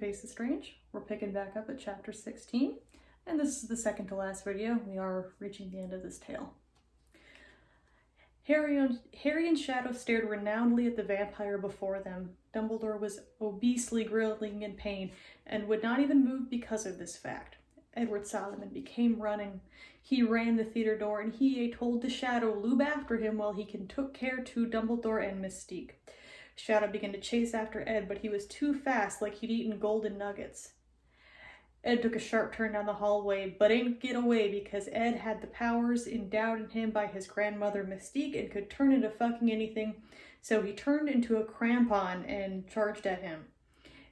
Faces Strange. We're picking back up at chapter 16, and this is the second to last video. We are reaching the end of this tale. Harry and Shadow stared renownedly at the vampire before them. Dumbledore was obesely grilling in pain and would not even move because of this fact. Edward Solomon became running. He ran the theater door, and he told the Shadow loop after him while he took care to Dumbledore and Mystique. Shadow began to chase after Ed, but he was too fast, like he'd eaten golden nuggets. Ed took a sharp turn down the hallway, but didn't get away because Ed had the powers endowed in him by his grandmother Mystique and could turn into fucking anything, so he turned into a crampon and charged at him.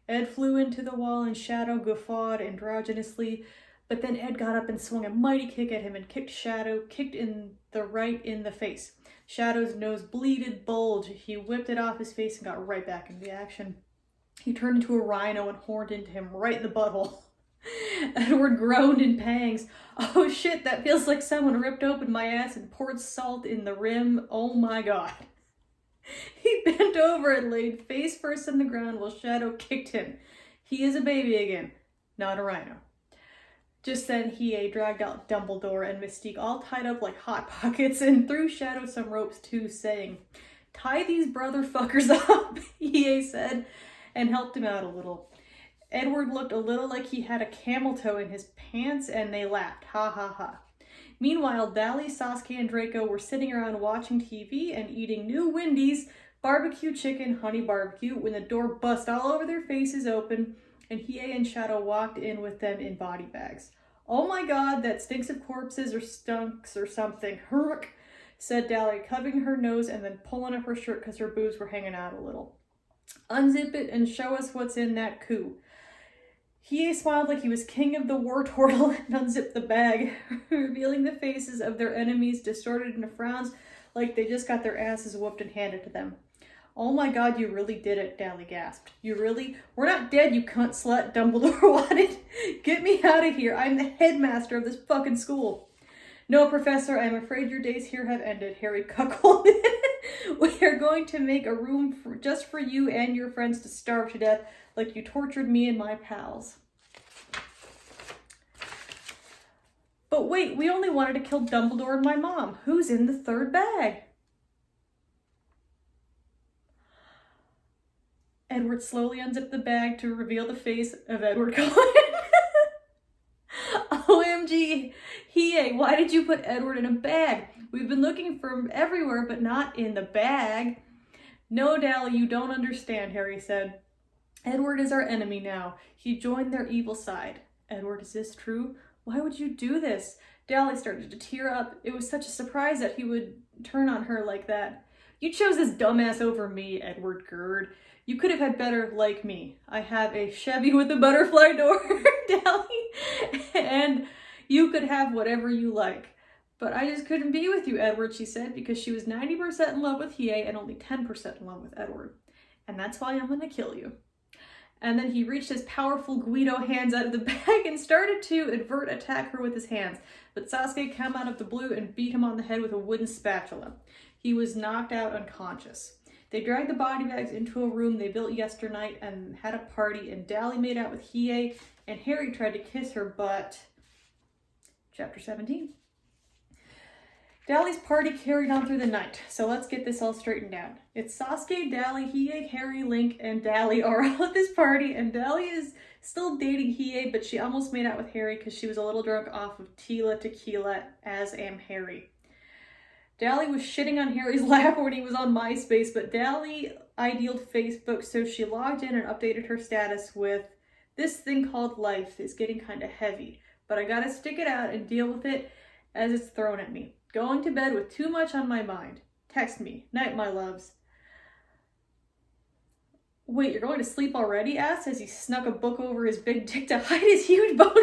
Ed flew into the wall and Shadow guffawed androgynously, but then Ed got up and swung a mighty kick at him and kicked in the face. Shadow's nose bleeded bulge. He whipped it off his face and got right back into the action. He turned into a rhino and horned into him right in the butthole. Edward groaned in pangs. Oh shit, that feels like someone ripped open my ass and poured salt in the rim. Oh my god. He bent over and laid face first on the ground while Shadow kicked him. He is a baby again, not a rhino. Just then, he dragged out Dumbledore and Mystique all tied up like hot pockets and threw Shadow some ropes too, saying, "Tie these brother fuckers up," he said, and helped him out a little. Edward looked a little like he had a camel toe in his pants, and they laughed. Ha ha ha. Meanwhile, Dally, Sasuke, and Draco were sitting around watching TV and eating new Wendy's barbecue chicken honey barbecue when the door bust all over their faces open, and Hiei and Shadow walked in with them in body bags. "Oh my god, that stinks of corpses or stunks or something. Herk," said Dally, covering her nose and then pulling up her shirt because her boobs were hanging out a little. "Unzip it and show us what's in that coup." Hiei smiled like he was king of the war turtle and unzipped the bag, revealing the faces of their enemies distorted into frowns like they just got their asses whooped and handed to them. "Oh my god, you really did it," Dally gasped. "You really? We're not dead, you cunt slut," Dumbledore wanted. "Get me out of here. I'm the headmaster of this fucking school." "No, Professor, I'm afraid your days here have ended," Harry cuckolded. "We are going to make a room just for you and your friends to starve to death like you tortured me and my pals." "But wait, we only wanted to kill Dumbledore and my mom. Who's in the third bag?" Edward slowly unzipped the bag to reveal the face of Edward Cullen. OMG, Hiei, why did you put Edward in a bag? We've been looking for him everywhere, but not in the bag. "No, Dally, you don't understand," Harry said. "Edward is our enemy now. He joined their evil side." "Edward, is this true? Why would you do this?" Dally started to tear up. It was such a surprise that he would turn on her like that. "You chose this dumbass over me," Edward gurred. "You could have had better like me. I have a Chevy with a butterfly door," Dally, "and you could have whatever you like." "But I just couldn't be with you, Edward," she said, because she was 90% in love with Hiei and only 10% in love with Edward. "And that's why I'm going to kill you." And then he reached his powerful Guido hands out of the bag and started to attack her with his hands. But Sasuke came out of the blue and beat him on the head with a wooden spatula. He was knocked out unconscious. They dragged the body bags into a room they built yesternight and had a party, and Dally made out with Hiei, and Harry tried to kiss her, but... Chapter 17. Dally's party carried on through the night, so let's get this all straightened out. It's Sasuke, Dally, Hiei, Harry, Link, and Dally are all at this party, and Dally is still dating Hiei, but she almost made out with Harry because she was a little drunk off of Tila tequila, as am Harry. Dally was shitting on Harry's lap when he was on MySpace, but Dally idealed Facebook, so she logged in and updated her status with, "This thing called life is getting kind of heavy, but I gotta stick it out and deal with it as it's thrown at me. Going to bed with too much on my mind. Text me. Night, my loves." "Wait, you're going to sleep already?" asked as he snuck a book over his big dick to hide his huge boner.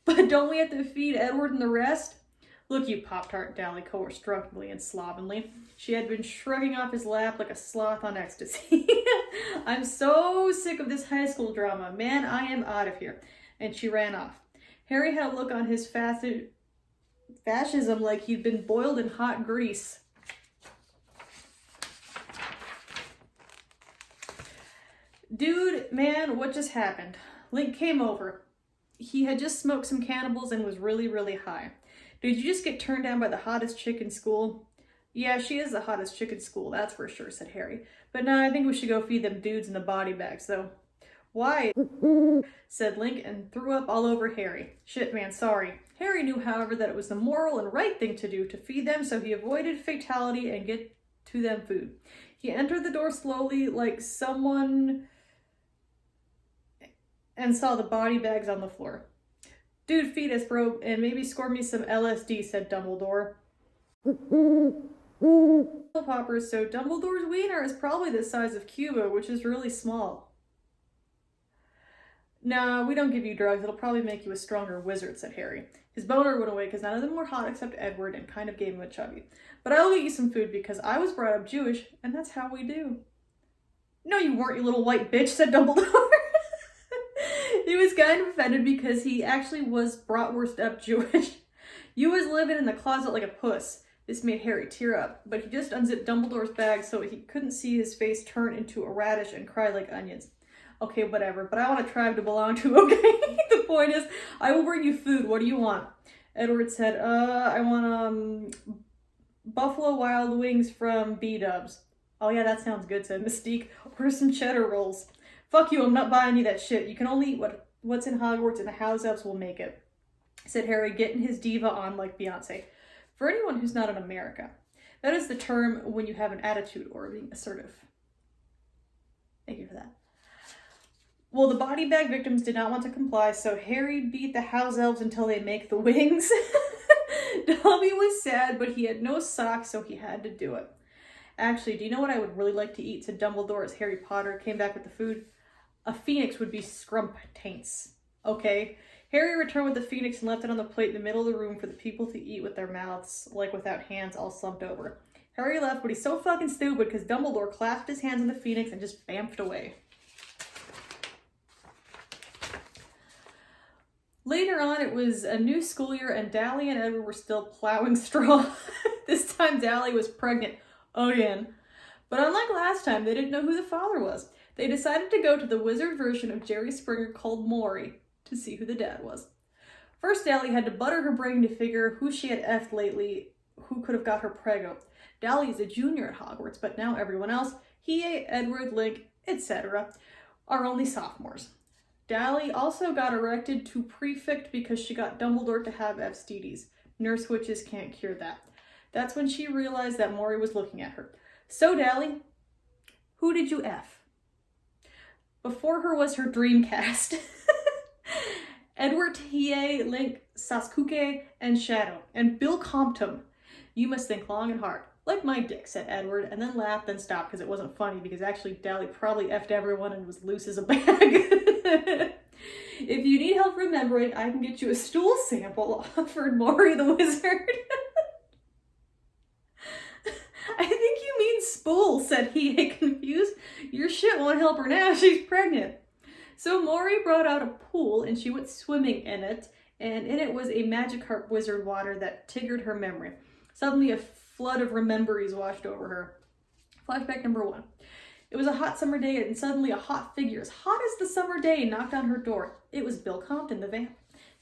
"But don't we have to feed Edward and the rest?" "Look, you Pop-Tart," Dally coerced drunkenly and slovenly. She had been shrugging off his lap like a sloth on ecstasy. "I'm so sick of this high school drama. Man, I am out of here." And she ran off. Harry had a look on his fascism like he'd been boiled in hot grease. Dude, man, what just happened? Link came over. He had just smoked some cannibals and was really, really high. Did you just get turned down by the hottest chick in school? Yeah, she is the hottest chick in school, that's for sure, said Harry. But no, I think we should go feed them dudes in the body bags, though. Why? Said Link and threw up all over Harry. Shit, man, sorry. Harry knew, however, that it was the moral and right thing to do to feed them, so he avoided fatality and get to them food. He entered the door slowly, like someone, and saw the body bags on the floor. Dude, feed us, bro, and maybe score me some LSD, said Dumbledore. Poppers, so Dumbledore's wiener is probably the size of Cuba, which is really small. Nah, we don't give you drugs. It'll probably make you a stronger wizard, said Harry. His boner went away because none of them were hot except Edward and kind of gave him a chubby. But I'll get you some food because I was brought up Jewish, and that's how we do. No, you weren't, you little white bitch, said Dumbledore. He was kind of offended because he actually was bratwurst up Jewish. You was living in the closet like a puss. This made Harry tear up, but he just unzipped Dumbledore's bag so he couldn't see his face turn into a radish and cry like onions. Okay, whatever, but I want a tribe to belong to, okay? The point is, I will bring you food. What do you want? Edward said, I want, Buffalo Wild Wings from B-Dubs. Oh yeah, that sounds good, said Mystique. Or some cheddar rolls. Fuck you, I'm not buying any of that shit. You can only eat what's in Hogwarts and the house elves will make it, said Harry, getting his diva on like Beyonce. For anyone who's not in America, that is the term when you have an attitude or being assertive. Thank you for that. Well, the body bag victims did not want to comply, so Harry beat the house elves until they make the wings. Dobby was sad, but he had no socks, so he had to do it. Actually, do you know what I would really like to eat? Said Dumbledore as Harry Potter came back with the food. A phoenix would be scrump-taints. Okay. Harry returned with the phoenix and left it on the plate in the middle of the room for the people to eat with their mouths, like without hands, all slumped over. Harry left, but he's so fucking stupid because Dumbledore clasped his hands on the phoenix and just bamfed away. Later on, it was a new school year and Dally and Edward were still plowing straw. This time, Dally was pregnant again. But unlike last time, they didn't know who the father was. They decided to go to the wizard version of Jerry Springer called Maury to see who the dad was. First, Dally had to butter her brain to figure who she had effed lately, who could have got her preggo. Dally is a junior at Hogwarts, but now everyone else, he, Edward, Link, etc., are only sophomores. Dally also got elected to prefect because she got Dumbledore to have STDs. Nurse witches can't cure that. That's when she realized that Maury was looking at her. So, Dally, who did you F? Before her was her dream cast. Edward, Hiei, Link, Sasuke, and Shadow, and Bill Compton. You must think long and hard. Like my dick, said Edward, and then laughed, then stopped because it wasn't funny, because actually Dally probably effed everyone and was loose as a bag. If you need help remembering, I can get you a stool sample, offered Maury the wizard. I think you mean spool, said he, confused. Your shit won't help her now, she's pregnant. So Maury brought out a pool and she went swimming in it, and in it was a Magikarp wizard water that triggered her memory. Suddenly a flood of rememberies washed over her. Flashback number 1. It was a hot summer day and suddenly a hot figure, as hot as the summer day, knocked on her door. It was Bill Compton, the vamp.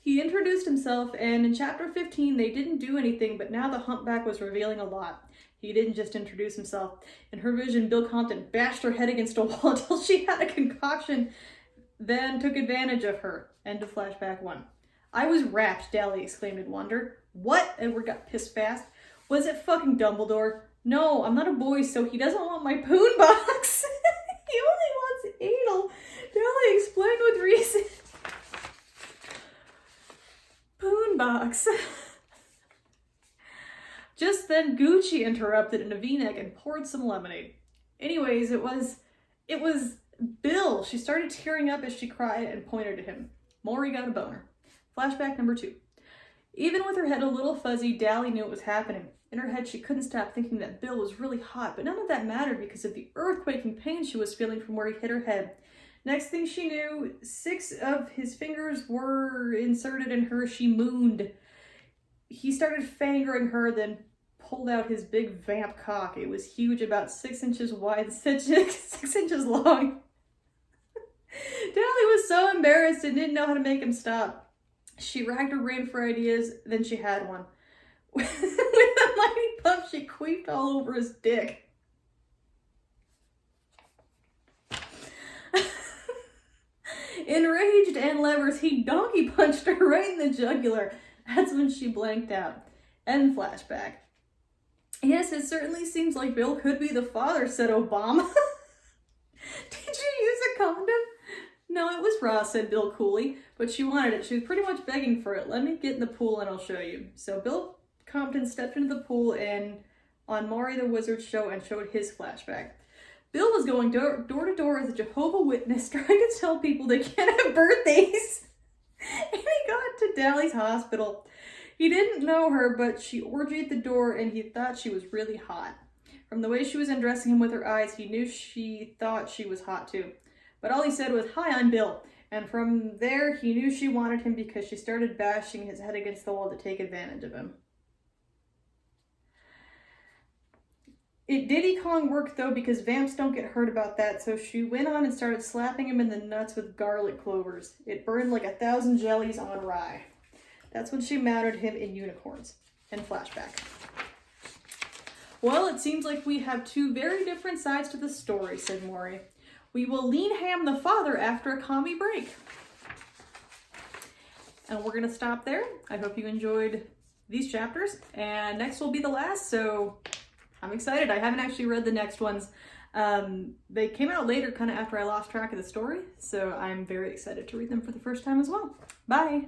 He introduced himself, and in chapter 15 they didn't do anything, but now the humpback was revealing a lot. He didn't just introduce himself. In her vision, Bill Compton bashed her head against a wall until she had a concoction, then took advantage of her. End of flashback 1. I was rapt, Dally exclaimed in wonder. What? Edward got pissed fast. Was it fucking Dumbledore? No, I'm not a boy, so he doesn't want my poon box. He only wants anal. Dally explained with reason. Poon box. Just then Gucci interrupted in a v-neck and poured some lemonade. Anyways, it was Bill. She started tearing up as she cried and pointed at him. Maury got a boner. Flashback number 2. Even with her head a little fuzzy, Dally knew what was happening. In her head, she couldn't stop thinking that Bill was really hot, but none of that mattered because of the earthquaking pain she was feeling from where he hit her head. Next thing she knew, 6 of his fingers were inserted in her. She mooned. He started fingering her, then pulled out his big vamp cock. It was huge, about 6 inches wide, 6 inches long. Dally was so embarrassed and didn't know how to make him stop. She racked her brain for ideas, then she had one. With a mighty pump, she queefed all over his dick. Enraged and levers, he donkey punched her right in the jugular. That's when she blanked out. End flashback. Yes, it certainly seems like Bill could be the father, said Obama. Did you use a condom? No, it was raw, said Bill coolly, but she wanted it. She was pretty much begging for it. Let me get in the pool and I'll show you. So Bill Compton stepped into the pool and on Maury the Wizard show and showed his flashback. Bill was going door to door as a Jehovah's Witness, trying to tell people they can't have birthdays. And he got to Dally's hospital. He didn't know her, but she orgied at the door and he thought she was really hot. From the way she was undressing him with her eyes, he knew she thought she was hot too. But all he said was, "Hi, I'm Bill." And from there, he knew she wanted him because she started bashing his head against the wall to take advantage of him. It Diddy Kong worked though because vamps don't get hurt about that, so she went on and started slapping him in the nuts with garlic clovers. It burned like 1,000 jellies on rye. That's when she mounted him in unicorns. And flashback. Well, it seems like we have two very different sides to the story, said Maury. We will lean ham the father after a commie break. And we're going to stop there. I hope you enjoyed these chapters. And next will be the last, so I'm excited. I haven't actually read the next ones. They came out later, kind of after I lost track of the story, so I'm very excited to read them for the first time as well. Bye!